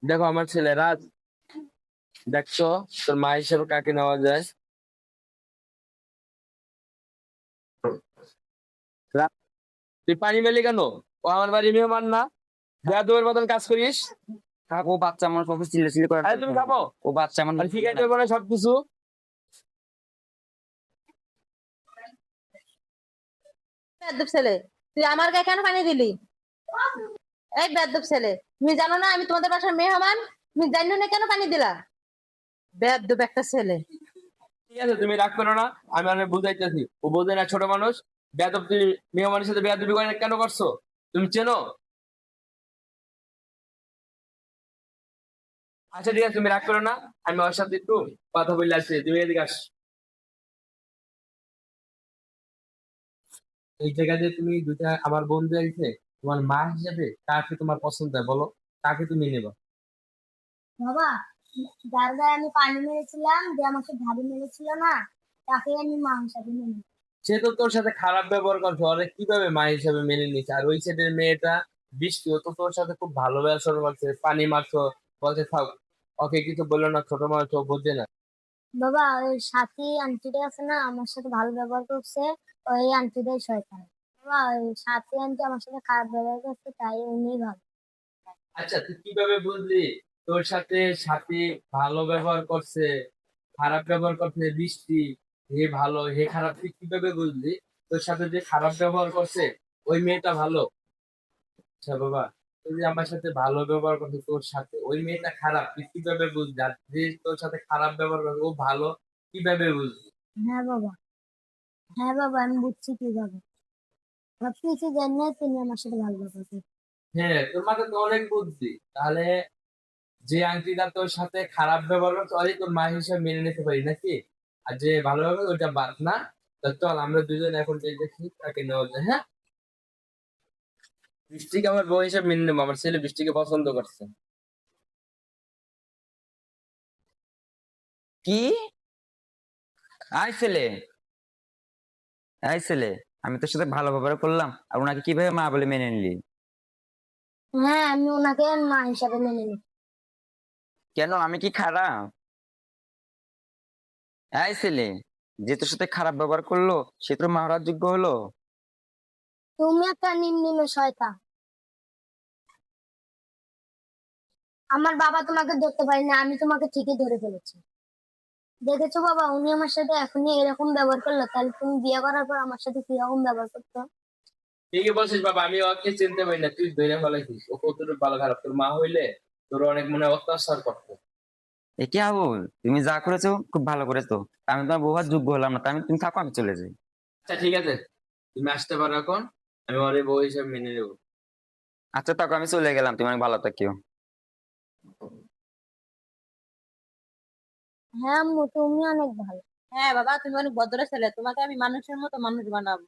দেখো আমার ছেলেরা, দেখছো তোর মা হিসেবে কাকে নেওয়া যায়? তুই পানি মেলি কেন? ও আমার বাড়ি মেহমান না? বেয়াদবের মতন কাজ করিস। থাক, ও বাচ্চা মানুষ, ওকে চিল্লাচিল্লি করে। আরে তুমি খাবো, ও বাচ্চা মানুষ। আর শিখাইতে হবে না সবকিছু। বেয়াদব ছেলে, তুই আমার গায়ে কেন পানি দিলি? এই বেয়াদব ছেলে, তুমি জানো না আমি তোমাদের বাসার মেহমান? তুমি জানো না কেন পানি দিলা? বেয়াদব একটা ছেলে। ঠিক আছে, তুমি রাগ করো না। আমি অনেক বুঝাইতেছি, ও বোঝে না, ছোট মানুষ। বেয়াদব, তুমি মেহমানের সাথে বেয়াদবি করে কেন করছো? তুমি চেনো? আচ্ছা ঠিক আছে, তুমি রাগ করো না। আমি ওর সাথে একটু কথা বলে আসছি, তুমি এদিকে আস। এই জায়গাতে তুমি দুইটা আমার বন্ধু আছে, তোমার মা হিসেবে কাকে তোমার পছন্দ হয় বলো? কাকে তুমি নেবা? বাবা, যার গায়ে আমি পানি মেরেছিলাম, যে আমাকে ঝাড়ু মেরেছিল না, তাকে আমি মা হিসাবে মেনে নিই। সে তো তোর সাথে খারাপ ব্যবহার করছে, ওরে কিভাবে মা হিসাবে মেনে নিচ্ছে? আর ওই সাইডের মেয়েটা বৃষ্টি, ও তো তোর সাথে খুব ভালো ব্যবহার করছে, পানি মারছো, বলছে থাক। ওকে কিছু বললো না, ছোট মানুষ, ও বোঝে না। বাবা, ওই সাথী আন্টিটা আছে না, আমার সাথে ভালো ব্যবহার করছে, ওই আন্টিটাই শয়তান। বাবা, ওই সাথী আন্টি আমার সাথে খারাপ ব্যবহার করছে, তাই উনি ভালো। আচ্ছা তুই কিভাবে বুঝলি তোর সাথে সাথী ভালো ব্যবহার করছে, খারাপ ব্যবহার করছে বৃষ্টি? হে ভালো হে খারাপ, তুই কিভাবে বুঝলি তোর সাথে যে খারাপ ব্যবহার করছে ওই মেয়েটা ভালো? আচ্ছা বাবা, তুই যে আমার সাথে ভালো ব্যবহার করছে, তোর সাথে ওই মেয়েটা খারাপ, তুই কিভাবে বুঝলি? আর যে তোর সাথে খারাপ ব্যবহার করছে ও ভালো, কিভাবে বুঝলি? হ্যাঁ বাবা, হ্যাঁ বাবা, আমি বুঝছি কিভাবে। সবকিছু জেনে তিনি আমার সাথে ভালো ব্যবহার করছে। হ্যাঁ, তোর মাথায় তো অনেক বুদ্ধি। তাহলে যে আন্টিটা তোর সাথে খারাপ ব্যবহার করছে ওই তোর মা হিসেবে মেনে নিতে পারি নাকি? আর যে ভালো ব্যবহার ওইটা বাদ না। তো চল আমরা দুজন এখন যে দেখি তাকে নেওয়া যায়, হ্যাঁ? বৃষ্টিকে আমার বউ হিসেবে মেনে নেবো, আমার ছেলে বৃষ্টিকে পছন্দ করছে। কি? আই ছেলে, আই ছেলে, আমি তোর সাথে ভালো ব্যবহার করলাম, আর ওনাকে কিভাবে মা বলে মেনে নিলি? হ্যাঁ, আমি ওনাকে মা হিসাবে মেনে নিই। কেন, আমি কি খারাপ? এই ছেলে, যে তোর সাথে খারাপ ব্যবহার করলো সে তোর মা হওয়ার যোগ্য হলো? তুমি একটা নিম্ন শয়তান। আমার বাবা তোমাকে ধরতে পারেনি, আমি তোমাকে ঠিকই ধরে ফেলেছি। দেখেছো বাবা, উনি আমার সাথে এখনই এরকম ব্যবহার করলো, তাহলে তুমি বিয়ে করার পর আমার সাথে কিরকম ব্যবহার করতো? ঠিকই বলছিস বাবা, আমি ওকে চিনতে পারি না, তুই ধরে ফেলাইছিস। ও কত ভালো খারাপ, তোর মা হইলে তোর অনেক মনে হয় অত্যাচার করতো। এ কি আবুল, তুমি যা করেছো খুব ভালো করেছো। আমি তোমার বউ হওয়ার যোগ্য হলাম না, তুমি থাকো, আমি চলে যাই। আচ্ছা ঠিক আছে, তুমি আসতে পারো এখন। আমি ওর বউ হিসেবে মেনে নেবো। আচ্ছা থাকো, আমি চলে গেলাম, তুমি অনেক ভালো থাকিও। হ্যাঁ আম্মু, তুমি অনেক ভালো। হ্যাঁ বাবা, তুমি অনেক ভদ্র ছেলে, তোমাকে আমি মানুষের মতো মানুষ বানাবো।